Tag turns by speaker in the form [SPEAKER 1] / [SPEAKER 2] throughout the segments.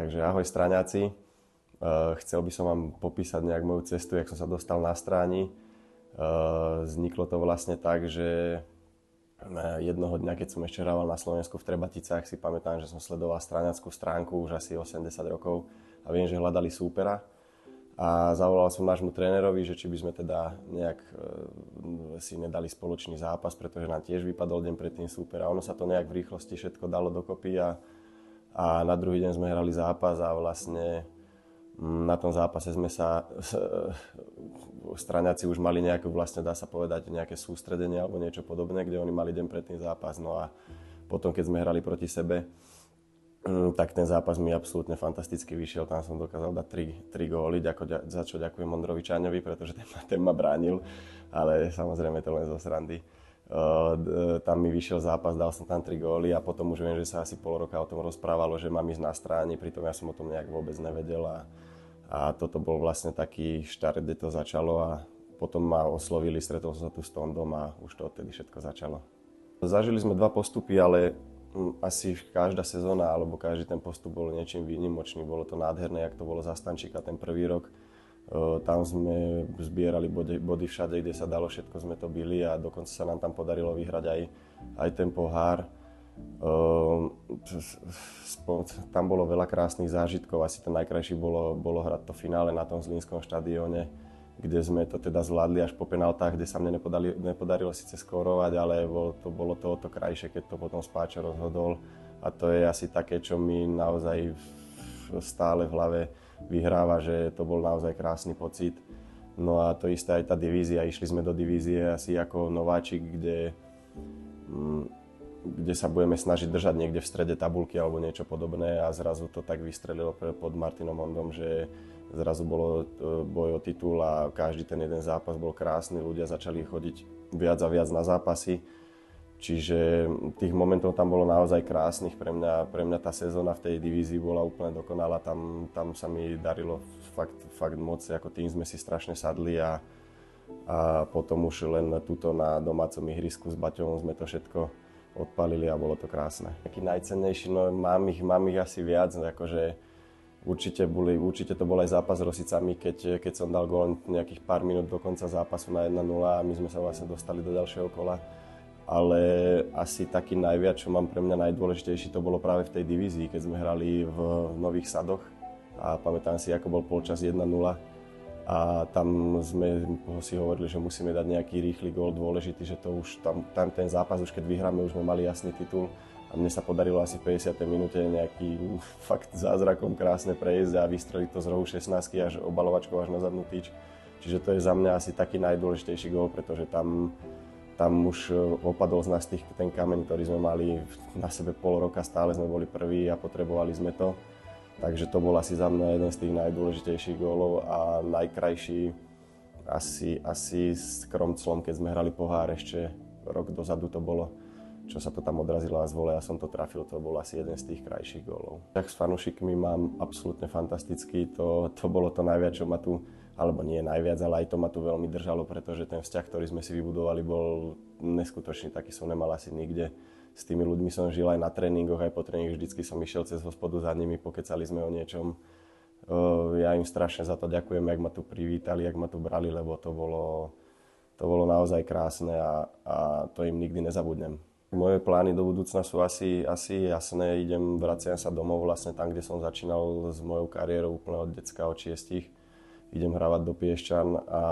[SPEAKER 1] Takže ahoj straňáci. Chcel by som vám popísať nejak moju cestu, jak som sa dostal na stráni. Vzniklo to vlastne tak, že jednoho dňa, keď som ešte hrával na Slovensku v Trebaticách, si pamätám, že som sledoval straňackú stránku už asi 80 rokov a viem, že hľadali súpera. A zavolal som nášmu trénerovi, že či by sme teda nejak si nedali spoločný zápas, pretože nám tiež vypadol deň predtým súper. A ono sa to nejak v rýchlosti všetko dalo dokopy a na druhý deň sme hrali zápas a vlastne na tom zápase sme sa straňáci už mali nejaké, vlastne dá sa povedať, nejaké sústredenie alebo niečo podobné, kde oni mali deň predtým zápas. No a potom, keď sme hrali proti sebe, tak ten zápas mi absolútne fantasticky vyšiel. Tam som dokázal dať 3 góly, za čo ďakujem Ondrovi Čaňovi, pretože ten ma bránil, ale samozrejme to len zo srandy. Tam mi vyšiel zápas, dal som tam 3 góly a potom už viem, že sa asi pol roka o tom rozprávalo, že mám ísť na stráni, pritom ja som o tom nejak vôbec nevedel a toto bol vlastne taký štart, kde to začalo a potom ma oslovili, stretol som sa tu s Tondom a už to odtedy všetko začalo. Zažili sme 2 postupy, ale asi každá sezóna alebo každý ten postup bol niečím výnimočný. Bolo to nádherné, jak to bolo za Stančíka ten prvý rok. Tam sme zbierali body všade, kde sa dalo, všetko sme to bili a dokonca sa nám tam podarilo vyhrať aj ten pohár. Tam bolo veľa krásnych zážitkov, asi ten najkrajší bolo hrať to finále na tom Zlínskom štadióne, kde sme to teda zvládli až po penáltach, kde sa mne nepodarilo síce skórovať, ale bolo to o to krajšie, keď to potom Spáčo rozhodol. A to je asi také, čo mi naozaj stále v hlave vyhráva, že to bol naozaj krásny pocit. No a to isté aj tá divízia. Išli sme do divízie asi ako nováčik, kde sa budeme snažiť držať niekde v strede tabuľky alebo niečo podobné a zrazu to tak vystrelilo pod Martinom Ondom, že zrazu bolo boj o titul a každý ten jeden zápas bol krásny, ľudia začali chodiť viac a viac na zápasy. Čiže tých momentov tam bolo naozaj krásnych. Pre mňa tá sezóna v tej divízii bola úplne dokonalá. Tam sa mi darilo fakt moc, ako tým sme si strašne sadli a potom už len tuto na domácom ihrisku s Baťom sme to všetko odpalili a bolo to krásne. Taký najcennejší, no mám ich asi viac, akože určite to bol aj zápas s Rosicami, keď som dal gól nejakých pár minút do konca zápasu na 1-0 a my sme sa vlastne dostali do ďalšieho kola. Ale asi taký najviac, čo mám pre mňa najdôležitejší, to bolo práve v tej divízii, keď sme hrali v Nových Sadoch a pamätám si, ako bol polčas 1-0 a tam sme si hovorili, že musíme dať nejaký rýchly gól dôležitý, že to už tam ten zápas, už keď vyhráme, už sme mali jasný titul. A mne sa podarilo asi v 50. minúte nejaký fakt zázrakom krásne prejsť a vystreliť to z rohu 16 až obalovačkou až na zadnú tyč. Čiže to je za mňa asi taký najdôležitejší gól, pretože tam už opadol z nás ten kameň, ktorý sme mali na sebe pol roka, stále sme boli prví a potrebovali sme to. Takže to bol asi za mňa jeden z tých najdôležitejších gólov a najkrajší asi s Kromclom, keď sme hrali pohár ešte rok dozadu to bolo, čo sa to tam odrazilo a z vole a som to trafil, to bol asi jeden z tých krajších gólov. Tak s fanúšikmi mám absolútne fantastický, to bolo to najviac, čo ma tu, alebo nie najviac, ale aj to ma tu veľmi držalo, pretože ten vzťah, ktorý sme si vybudovali, bol neskutočný, taký som nemal asi nikde. S tými ľuďmi som žil aj na tréningoch, aj po tréningoch, vždycky som išiel cez hospodu za nimi, pokecali sme o niečom. Ja im strašne za to ďakujem, jak ma tu privítali, jak ma tu brali, lebo to bolo naozaj krásne a to im nikdy nezabudnem. Moje plány do budúcna sú asi jasné, vraciam sa domov, vlastne tam, kde som začínal s mojou kariérou úplne od decka, od 6. Idem hravať do Piešťan a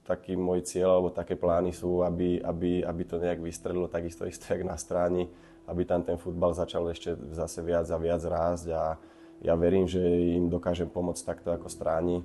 [SPEAKER 1] taký môj cieľ, alebo také plány sú, aby to nejak vystrelilo takisto jak na stráni, aby tam ten futbal začal ešte zase viac a viac rásť a ja verím, že im dokážem pomôcť takto ako stráni,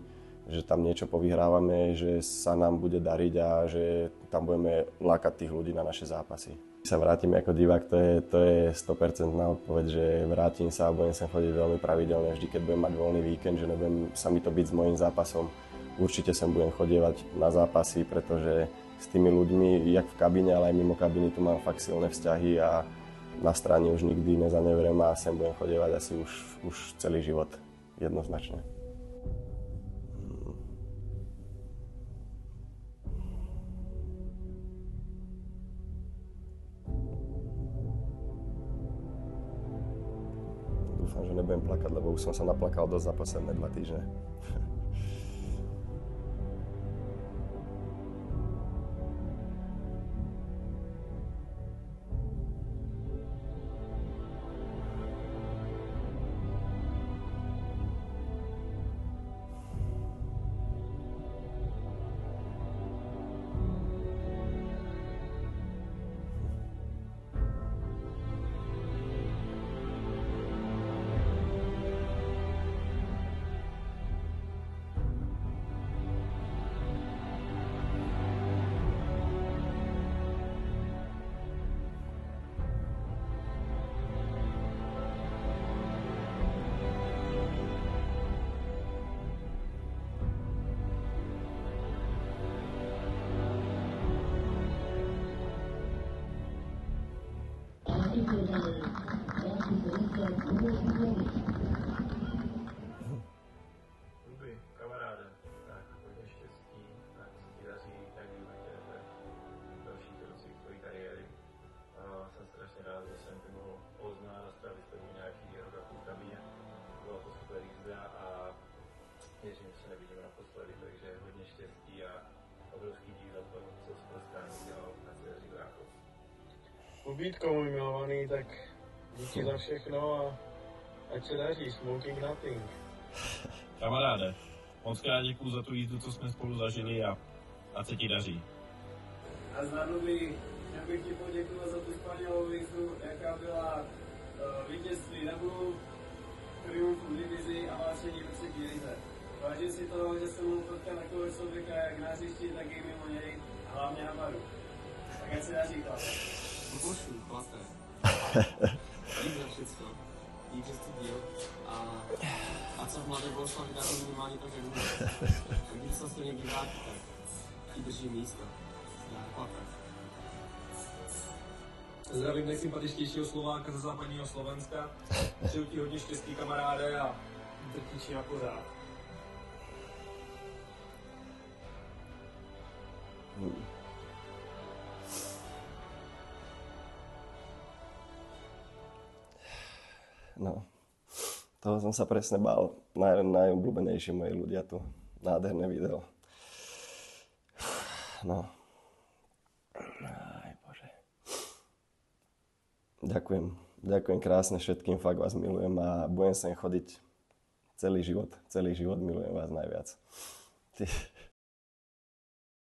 [SPEAKER 1] že tam niečo povyhrávame, že sa nám bude dariť a že tam budeme lákať tých ľudí na naše zápasy. Keď sa vrátim ako divák, to je 100% odpoveď, že vrátim sa a budem sem chodiť veľmi pravidelne, vždy keď budem mať voľný víkend, že nebudem sa mi to byť s mojím zápasom. Určite sem budem chodievať na zápasy, pretože s tými ľuďmi, jak v kabíne, ale aj mimo kabíny, tu mám fakt silné vzťahy a na strane už nikdy nezaneverem a sem budem chodievať asi už celý život, jednoznačne. Dúfam, že nebudem plakať, lebo už som sa naplakal dosť za posledné 2 týždne.
[SPEAKER 2] Dobrý, kamaráde, tak hodně štěstí, tak se ti daří, tak využijete další kroky tvojí kariéry. Jsem strašně rád, že jsem tě mohl poznat a strávit s tebou nějaký rok a půl v kabině. Byla to super jízda a věřím, že se nevidím naposledy, takže hodně štěstí a obrovský dík za to, co jsi dneska udělal na CRI Bráchov.
[SPEAKER 3] Kubítko, můj milovaný, tak díky za všechno a ať se daří, smoking nothing.
[SPEAKER 4] Kamaráde, moc krát děkuju za tu jízdu, co jsme spolu zažili a ať se ti daří.
[SPEAKER 5] A Zarnuby, já bych ti poděkoval za tu Španělovou jízdu, jaká byla vítězství nebudu, triumf v divizi a vášení do třetí lize. Vážím si toho, že jsem mohl potkat takové člověka jak na hřišti, tak i mimo něj a hlavně na baru. Tak ať se daří to.
[SPEAKER 6] Božku, chlape. Dík za všechno. Dík, že jsi to děl. A co v Mladé Boleslavi dá to minimálně tak, jak bude. A když se to někdy vrátí, tak ti drží místo. Chlape.
[SPEAKER 5] Zdravím nejsympatičtějšího Slováka ze západního Slovenska. Přeju ti hodně štěstí, kamaráde, a drtiči na pořád.
[SPEAKER 1] No, toho som sa presne bál. Najobľúbenejší moji ľudia tu. Nádherné video. No. Aj Bože. Ďakujem krásne všetkým, fakt vás milujem a budem sem chodiť celý život. Celý život milujem vás najviac. Ty.